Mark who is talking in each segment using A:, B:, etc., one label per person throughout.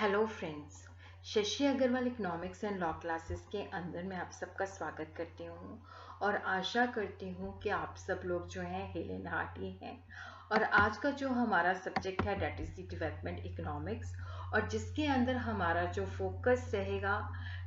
A: Hello friends, Shashi Agrawal economics and law classes के अंदर मैं आप सबका स्वागत करती हूँ और आशा करती हूँ कि आप सब लोग जो हैं हिल एंड हार्टी हैं। और आज का जो हमारा सब्जेक्ट है that is the development economics, और जिसके अंदर हमारा जो फोकस रहेगा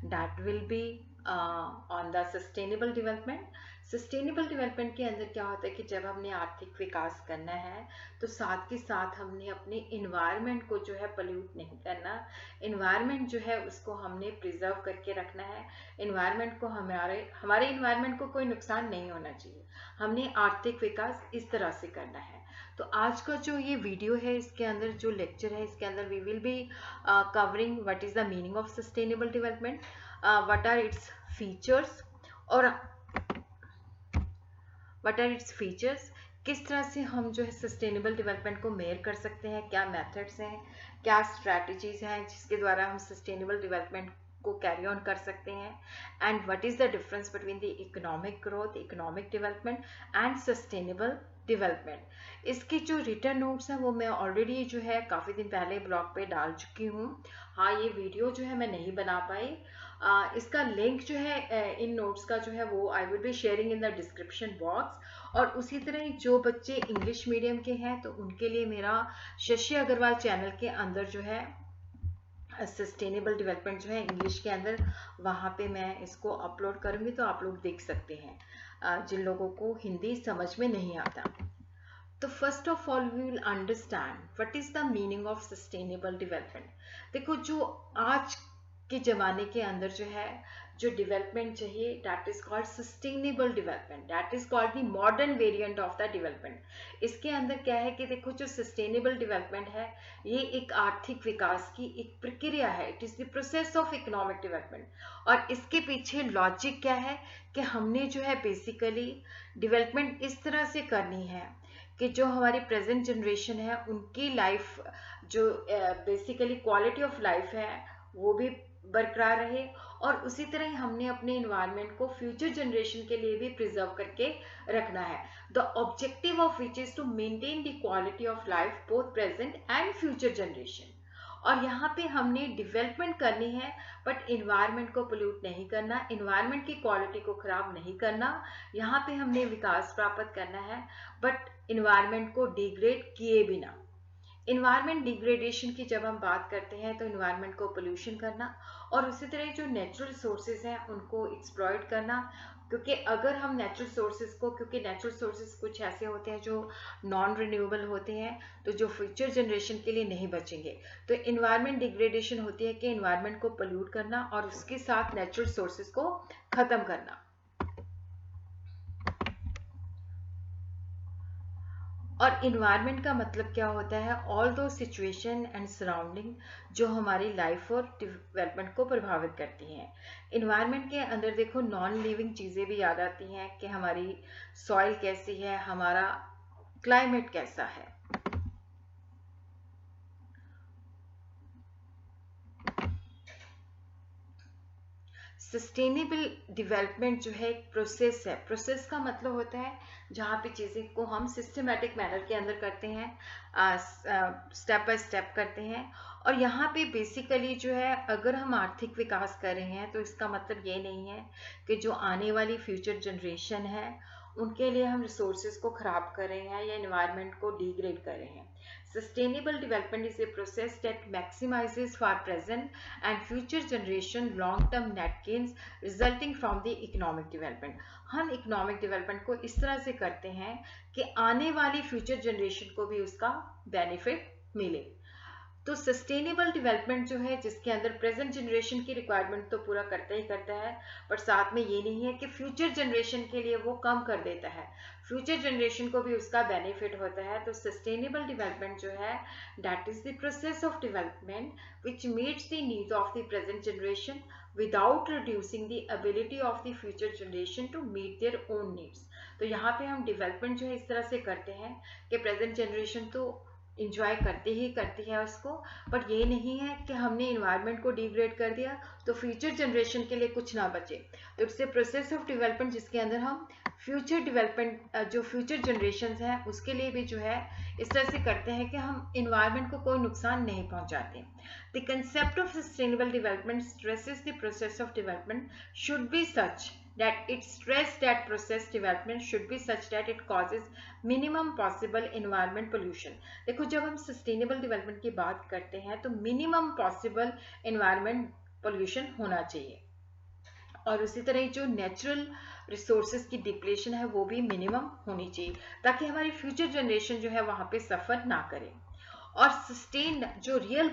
A: that will be on the sustainable development. Sustainable development के अंदर क्या होता है कि जब हमने आर्थिक विकास करना है तो साथ के साथ हमने अपने इन्वायरमेंट को जो है पोल्यूट नहीं करना। इन्वायरमेंट जो है उसको हमने प्रिजर्व करके रखना है। इन्वायरमेंट को हमारे हमारे इन्वायरमेंट को कोई नुकसान नहीं होना चाहिए। हमने आर्थिक विकास इस तरह से करना है। तो आज का जो ये वीडियो है, इसके अंदर जो लेक्चर है, इसके अंदर we will be covering what is the meaning of sustainable development, what are its features और व्हाट आर इट्स फीचर्स, किस तरह से हम जो है सस्टेनेबल डेवलपमेंट को मेयर कर सकते हैं, क्या मेथड्स हैं, क्या स्ट्रैटेजीज हैं जिसके द्वारा हम सस्टेनेबल डेवलपमेंट को कैरी ऑन कर सकते हैं, and what is the difference between the economic growth, economic development and sustainable development. इसके जो रिटर्न नोट्स हैं वो मैं ऑलरेडी जो है काफ़ी दिन पहले ब्लॉग पे डाल चुकी हूँ। हाँ, ये वीडियो जो है मैं नहीं बना पाई। इसका लिंक जो है इन नोट्स का जो है वो I will be sharing in the description box. और उसी तरह ही जो बच्चे इंग्लिश मीडियम के हैं तो उनके लिए मेरा शशि अग्रवाल चैनल के अंदर जो है सस्टेनेबल डेवलपमेंट जो है इंग्लिश के अंदर, वहाँ पे मैं इसको अपलोड करूँगी तो आप लोग देख सकते हैं जिन लोगों को हिंदी समझ में नहीं आता। तो first of all we will understand what is the meaning of sustainable development. देखो, जो आज के ज़माने के अंदर जो है जो डेवलपमेंट चाहिए that is called sustainable development, that is called the modern variant of the development. इसके अंदर क्या है कि देखो, जो सस्टेनेबल डेवलपमेंट है ये एक आर्थिक विकास की एक प्रक्रिया है। It is the process of economic development. और इसके पीछे लॉजिक क्या है कि हमने जो है बेसिकली डेवलपमेंट इस तरह से करनी है कि जो हमारी प्रेजेंट जनरेशन है उनकी लाइफ जो बेसिकली क्वालिटी ऑफ लाइफ है वो भी बरकरार रहे, और उसी तरह ही हमने अपने इन्वायरमेंट को फ्यूचर जनरेशन के लिए भी प्रिजर्व करके रखना है। The objective of which is to maintain the quality of life both present and future generation. और यहाँ पे हमने डेवलपमेंट करनी है बट इन्वायरमेंट को पोल्यूट नहीं करना, इन्वायरमेंट की क्वालिटी को खराब नहीं करना। यहाँ पे हमने विकास प्राप्त करना है बट इन्वायरमेंट को डिग्रेड किए बिना। इन्वायरमेंट डिग्रेडेशन की जब हम बात करते हैं तो इन्वायरमेंट को पोल्यूशन करना, और उसी तरह जो नेचुरल सोर्सेज हैं उनको एक्सप्लॉइट करना। क्योंकि अगर हम नेचुरल सोर्सेज को, क्योंकि नेचुरल सोर्सेज कुछ ऐसे होते हैं जो नॉन रिन्यूएबल होते हैं तो जो फ्यूचर जनरेशन के लिए नहीं बचेंगे, तो इन्वायरमेंट डिग्रेडेशन होती है कि इन्वायरमेंट को पोल्यूट करना और उसके साथ नेचुरल सोर्सेज को खत्म करना। और इन्वायरमेंट का मतलब क्या होता है? ऑल दो सिचुएशन एंड सराउंडिंग जो हमारी लाइफ और डेवलपमेंट को प्रभावित करती हैं। इन्वायरमेंट के अंदर देखो नॉन लिविंग चीज़ें भी याद आती हैं कि हमारी सॉइल कैसी है, हमारा क्लाइमेट कैसा है। सस्टेनेबल डेवलपमेंट जो है एक प्रोसेस है। प्रोसेस का मतलब होता है जहाँ पे चीज़ें को हम सिस्टमेटिक मैनर के अंदर करते हैं, स्टेप बाय स्टेप करते हैं। और यहाँ पे बेसिकली जो है अगर हम आर्थिक विकास कर रहे हैं तो इसका मतलब ये नहीं है कि जो आने वाली फ्यूचर जनरेशन है उनके लिए हम रिसोर्सेज को ख़राब कर रहे हैं या इन्वायरमेंट को डिग्रेड कर रहे हैं। Sustainable development is a process that maximizes for present and future generation long-term net gains resulting from the economic development. हम economic development को इस तरह से करते हैं कि आने वाली future generation को भी उसका benefit मिले। तो सस्टेनेबल डेवलपमेंट जो है जिसके अंदर प्रेजेंट जनरेशन की रिक्वायरमेंट तो पूरा करता ही करता है, बट साथ में ये नहीं है कि फ्यूचर जनरेशन के लिए वो कम कर देता है, फ्यूचर जनरेशन को भी उसका बेनिफिट होता है। तो सस्टेनेबल डेवलपमेंट जो है that is the process of development which meets the needs of the present generation without reducing the ability of the future generation to meet their own needs. तो यहाँ पे हम डेवलपमेंट जो है इस तरह से करते हैं कि प्रेजेंट जनरेशन तो इंजॉय करती है उसको, बट ये नहीं है कि हमने इन्वायरमेंट को डिग्रेड कर दिया तो फ्यूचर जनरेशन के लिए कुछ ना बचे। तो it's a process of development जिसके अंदर हम फ्यूचर डेवलपमेंट जो फ्यूचर जनरेशन हैं उसके लिए भी जो है इस तरह से करते हैं कि हम इन्वायरमेंट को कोई नुकसान नहीं पहुंचाते। The concept of sustainable development stresses the process of development should be such that it stress that process development should be such that it causes minimum possible environment pollution। देखो जब हम सस्टेनेबल डेवलपमेंट की बात करते हैं तो minimum possible environment pollution होना चाहिए, और उसी तरह जो नेचुरल रिसोर्सेज की डिप्लेशन है वो भी मिनिमम होनी चाहिए ताकि हमारी फ्यूचर जनरेशन जो है वहां पे सफर ना करे। और सस्टेन जो रियल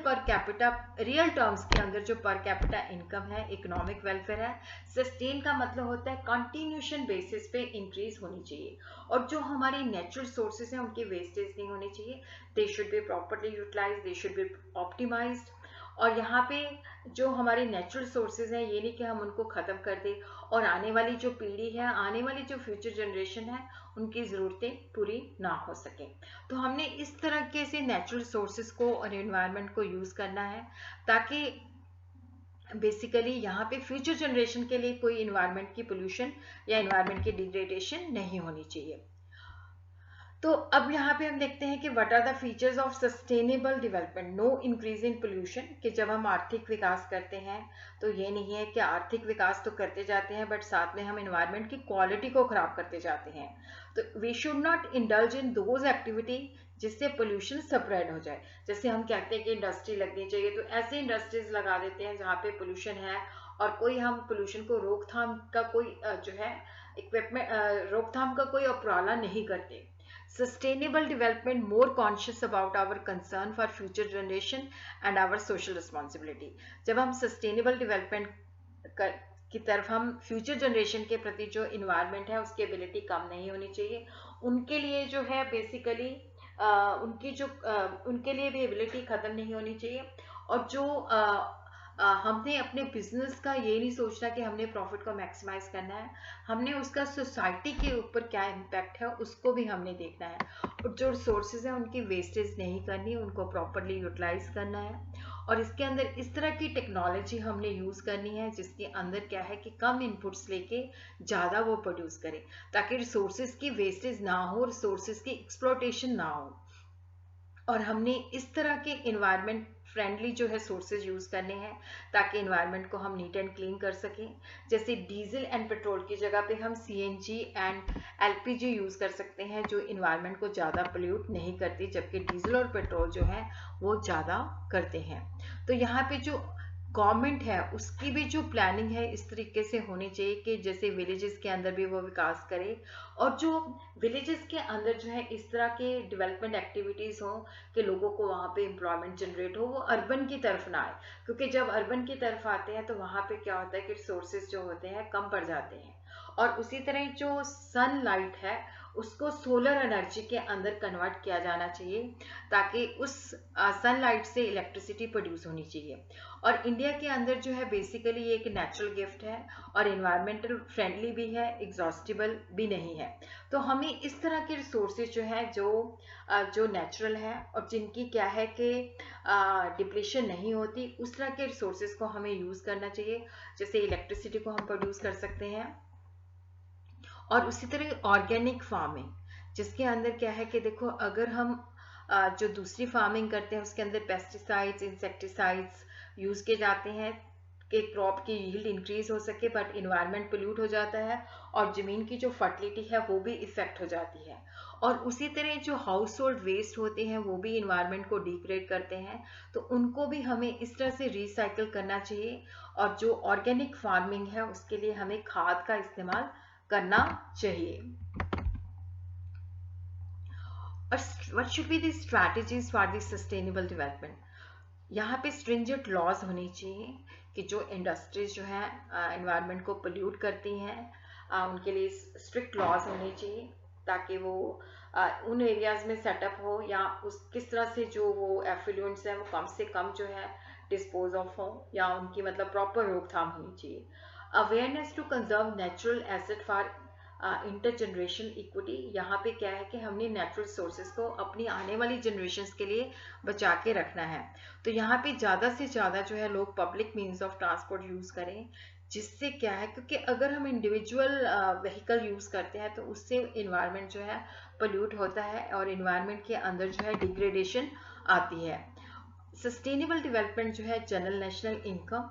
A: टर्म्स के अंदर जो पर कैपिटा इनकम है, इकोनॉमिक वेलफेयर है, सस्टेन का मतलब होता है कंटिन्यूशन बेसिस पे इंक्रीज होनी चाहिए। और जो हमारे नेचुरल सोर्सेज हैं उनकी वेस्टेज नहीं होनी चाहिए, they should be properly utilize, they should be optimized. और यहाँ पे जो हमारे नेचुरल सोर्सेज हैं ये नहीं कि हम उनको ख़त्म कर दें और आने वाली जो पीढ़ी है, आने वाली जो फ्यूचर जनरेशन है उनकी ज़रूरतें पूरी ना हो सके। तो हमने इस तरह से नेचुरल सोर्सेज को और एनवायरनमेंट को यूज़ करना है ताकि बेसिकली यहाँ पे फ्यूचर जनरेशन के लिए कोई इन्वायरमेंट की पोल्यूशन या इन्वायरमेंट की डिग्रेडेशन नहीं होनी चाहिए। तो अब यहाँ पे हम देखते हैं कि what are the features of sustainable development. No increase in pollution, कि जब हम आर्थिक विकास करते हैं तो ये नहीं है कि आर्थिक विकास तो करते जाते हैं बट साथ में हम एनवायरनमेंट की क्वालिटी को खराब करते जाते हैं। तो we should not indulge in those activity जिससे पोल्यूशन स्प्रेड हो जाए। जैसे हम कहते हैं कि इंडस्ट्री लगनी चाहिए तो ऐसे इंडस्ट्रीज लगा देते हैं जहाँ पे पोल्यूशन है और कोई हम पोल्यूशन को रोकथाम का कोई जो है इक्विपमेंट रोकथाम का कोई उपराला नहीं करते। Sustainable development more conscious about our concern for future generation and our social responsibility। जब हम sustainable development की तरफ हम फ्यूचर जनरेशन के प्रति जो इन्वायरमेंट है उसकी एबिलिटी कम नहीं होनी चाहिए, उनके लिए जो है बेसिकली उनके लिए भी एबिलिटी ख़त्म नहीं होनी चाहिए। और जो हमने अपने बिजनेस का ये नहीं सोचना कि हमने प्रॉफिट को मैक्सिमाइज करना है, हमने उसका सोसाइटी के ऊपर क्या इम्पैक्ट है उसको भी हमने देखना है। और जो रिसोर्सेज हैं उनकी वेस्टेज नहीं करनी, उनको प्रॉपरली यूटिलाइज करना है। और इसके अंदर इस तरह की टेक्नोलॉजी हमने यूज़ करनी है जिसके अंदर क्या है कि कम इनपुट्स लेके ज़्यादा वो प्रोड्यूस करें ताकि रिसोर्सेज की वेस्टेज ना हो, रिसोर्सेज की एक्सप्लॉयटेशन ना हो। और हमने इस तरह के इन्वायरमेंट फ्रेंडली जो है सोर्सेज यूज़ करने हैं ताकि इन्वायरमेंट को हम नीट एंड क्लीन कर सकें। जैसे डीजल एंड पेट्रोल की जगह पे हम सीएनजी एंड एलपीजी यूज़ कर सकते हैं जो इन्वायरमेंट को ज़्यादा पोल्यूट नहीं करती, जबकि डीजल और पेट्रोल जो है वो ज़्यादा करते हैं। तो यहाँ पे जो गवर्नमेंट है उसकी भी जो प्लानिंग है इस तरीके से होनी चाहिए कि जैसे विलेजेस के अंदर भी वो विकास करे और जो विलेजेस के अंदर जो है इस तरह के डेवलपमेंट एक्टिविटीज़ हों कि लोगों को वहाँ पे एम्प्लॉयमेंट जनरेट हो, वो अर्बन की तरफ ना आए। क्योंकि जब अर्बन की तरफ आते हैं तो वहाँ पे क्या होता है कि रिसोर्सेज जो होते हैं कम पड़ जाते हैं। और उसी तरह जो सनलाइट है उसको सोलर एनर्जी के अंदर कन्वर्ट किया जाना चाहिए ताकि उस सनलाइट से इलेक्ट्रिसिटी प्रोड्यूस होनी चाहिए। और इंडिया के अंदर जो है बेसिकली ये एक नेचुरल गिफ्ट है और इन्वायरमेंटल फ्रेंडली भी है, एग्जॉस्टिबल भी नहीं है। तो हमें इस तरह के रिसोर्सेज जो है जो नेचुरल है और जिनकी क्या है कि डिप्लीशन नहीं होती, उस तरह के रिसोर्सेज को हमें यूज़ करना चाहिए। जैसे इलेक्ट्रिसिटी को हम प्रोड्यूस कर सकते हैं। और उसी तरह ऑर्गेनिक फार्मिंग जिसके अंदर क्या है कि देखो अगर हम जो दूसरी फार्मिंग करते हैं उसके अंदर पेस्टिसाइड्स, इंसेक्टिसाइड्स यूज़ किए जाते हैं कि क्रॉप की यील्ड इंक्रीज हो सके, बट इन्वायरमेंट पोल्यूट हो जाता है और ज़मीन की जो फर्टिलिटी है वो भी इफेक्ट हो जाती है। और उसी तरह जो हाउस होल्ड वेस्ट होते हैं वो भी इन्वायरमेंट को डिग्रेड करते हैं, तो उनको भी हमें इस तरह से रिसाइकिल करना चाहिए। और जो ऑर्गेनिक फार्मिंग है उसके लिए हमें खाद का इस्तेमाल करना चाहिए। और what should be the strategies for the sustainable development. यहाँ पे स्ट्रिंजेंट लॉज होने चाहिए कि जो इंडस्ट्रीज जो है एनवायरनमेंट को पोल्यूट करती हैं उनके लिए स्ट्रिक्ट लॉज होने चाहिए ताकि वो उन एरियाज में सेटअप हो या उस किस तरह से जो वो एफ्लुएंट्स हैं वो कम से कम जो है डिस्पोज ऑफ हो या उनकी मतलब प्रॉपर रोकथाम होनी चाहिए। Awareness to conserve natural asset for inter generation equity, यहाँ पे क्या है कि हमने नेचुरल सोर्सेज को अपनी आने वाली जनरेशन्स के लिए बचा के रखना है। तो यहाँ पे ज़्यादा से ज़्यादा जो है लोग public means of transport use करें, जिससे क्या है, क्योंकि अगर हम इंडिविजुअल व्हीकल यूज़ करते हैं तो उससे इन्वायरमेंट जो है पोल्यूट होता है और इन्वायरमेंट के अंदर जो है डिग्रेडेशन आती है। सस्टेनेबल डेवलपमेंट जो है जनरल नेशनल इनकम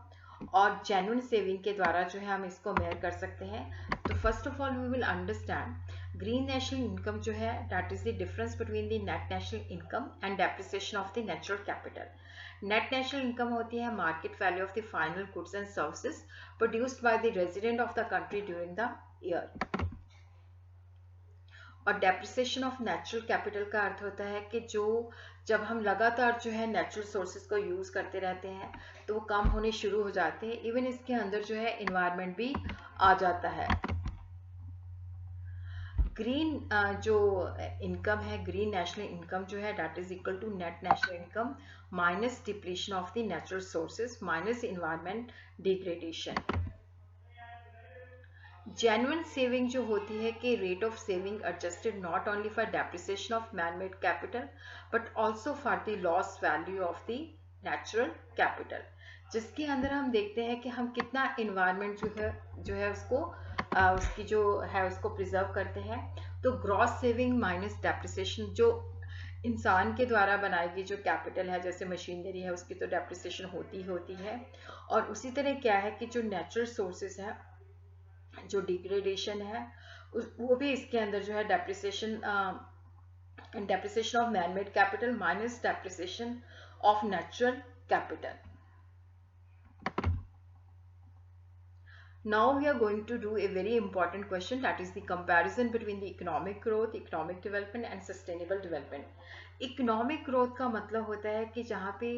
A: और जेन्युइन सेविंग के द्वारा जो है हम इसको मेयर कर सकते हैं। तो first of all we will understand green national income जो है that is the difference between the net national income and depreciation of the natural capital. Net national income होती है market value of the final goods and services produced by the resident of the country during the year. और depreciation of natural capital का अर्थ होता है कि जो जब हम लगातार जो है नेचुरल सोर्सेज को यूज करते रहते हैं तो वो कम होने शुरू हो जाते हैं, इवन इसके अंदर जो है इन्वायरमेंट भी आ जाता है। ग्रीन जो इनकम है, ग्रीन नेशनल इनकम जो है that is equal to net national income minus depletion of the natural sources minus environment degradation. Genuine saving जो होती है कि rate of saving adjusted not only for depreciation of man made capital but also for the loss value of the natural capital, जिसके अंदर हम देखते हैं कि हम कितना इन्वायरमेंट जो है उसको उसकी जो है उसको प्रिजर्व करते हैं। तो ग्रॉस सेविंग माइनस डेप्रिसिएशन, जो इंसान के द्वारा बनाई गई जो कैपिटल है जैसे मशीनरी है उसकी तो डेप्रिसिएशन होती है, और उसी तरह क्या है कि जो नेचुरल सोर्सेज है जो डिग्रेडेशन है वो भी इसके अंदर जो है depreciation of man made capital minus depreciation of natural capital. Now we are going to do a very important question, that is the comparison between the economic growth, economic development and sustainable development. Economic growth का मतलब होता है कि जहाँ पे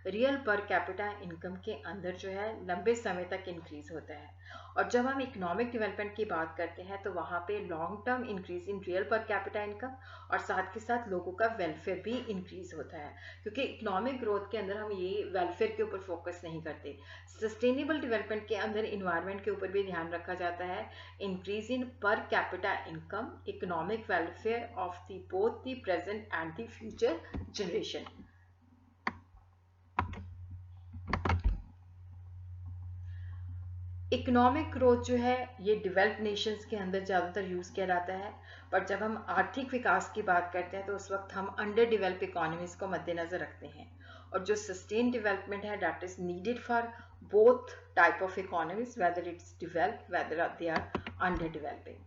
A: real per capita income के अंदर जो है लंबे समय तक इंक्रीज होता है, और जब हम इकोनॉमिक डेवलपमेंट की बात करते हैं तो वहाँ पे long term increase in real per capita income और साथ के साथ लोगों का वेलफेयर भी इंक्रीज होता है, क्योंकि इकोनॉमिक ग्रोथ के अंदर हम ये वेलफेयर के ऊपर फोकस नहीं करते। सस्टेनेबल डेवलपमेंट के अंदर इन्वायरमेंट के ऊपर भी ध्यान रखा जाता है, increase in per capita income, economic welfare of the both the present and the future generation. Economic growth जो है ये डेवलप्ड नेशंस के अंदर ज़्यादातर यूज़ किया जाता है, पर जब हम आर्थिक विकास की बात करते हैं तो उस वक्त हम अंडर डेवलप इकोनॉमीज को मद्देनजर रखते हैं, और जो सस्टेन डेवलपमेंट है that is needed for both type of economies whether it's developed whether they are under developing.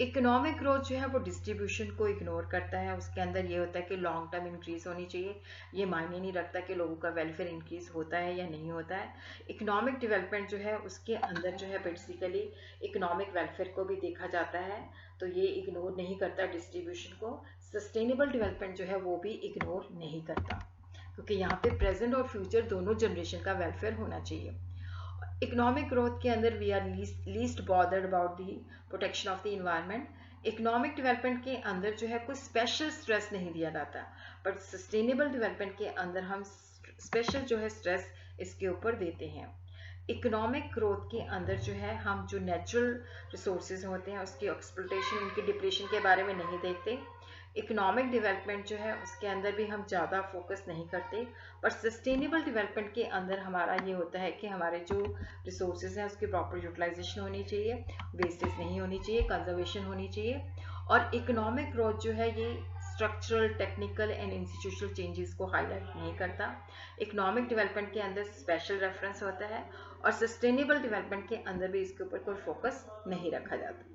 A: Economic growth जो है वो डिस्ट्रीब्यूशन को इग्नोर करता है, उसके अंदर ये होता है कि लॉन्ग टर्म इंक्रीज होनी चाहिए, ये मायने नहीं रखता कि लोगों का वेलफेयर इंक्रीज होता है या नहीं होता है। इकोनॉमिक डेवलपमेंट जो है उसके अंदर जो है बेसिकली इकोनॉमिक वेलफेयर को भी देखा जाता है, तो ये इग्नोर नहीं करता डिस्ट्रीब्यूशन को। सस्टेनेबल डेवलपमेंट जो है वो भी इग्नोर नहीं करता, क्योंकि यहाँ पे प्रेजेंट और फ्यूचर दोनों जनरेशन का वेलफेयर होना चाहिए। इकोनॉमिक ग्रोथ के अंदर we are least bothered about the protection of the environment. Economic development के अंदर जो है कोई स्पेशल स्ट्रेस नहीं दिया जाता, बट सस्टेनेबल डेवलपमेंट के अंदर हम स्पेशल जो है स्ट्रेस इसके ऊपर देते हैं। इकोनॉमिक ग्रोथ के अंदर जो है हम जो नेचुरल रिसोर्सेज होते हैं उसकी एक्सप्लोटेशन, उनकी डिप्लीशन के बारे में नहीं देखते। इकोनॉमिक डेवलपमेंट जो है उसके अंदर भी हम ज़्यादा फोकस नहीं करते, पर सस्टेनेबल डेवलपमेंट के अंदर हमारा ये होता है कि हमारे जो रिसोर्सेज हैं उसकी प्रॉपर यूटिलाइजेशन होनी चाहिए, वेस्टेज नहीं होनी चाहिए, कंजर्वेशन होनी चाहिए। और इकोनॉमिक ग्रोथ जो है ये structural, technical and institutional changes को हाईलाइट नहीं करता। इकोनॉमिक डेवलपमेंट के अंदर स्पेशल रेफरेंस होता है, और सस्टेनेबल डेवलपमेंट के अंदर भी इसके ऊपर कोई फोकस नहीं रखा जाता।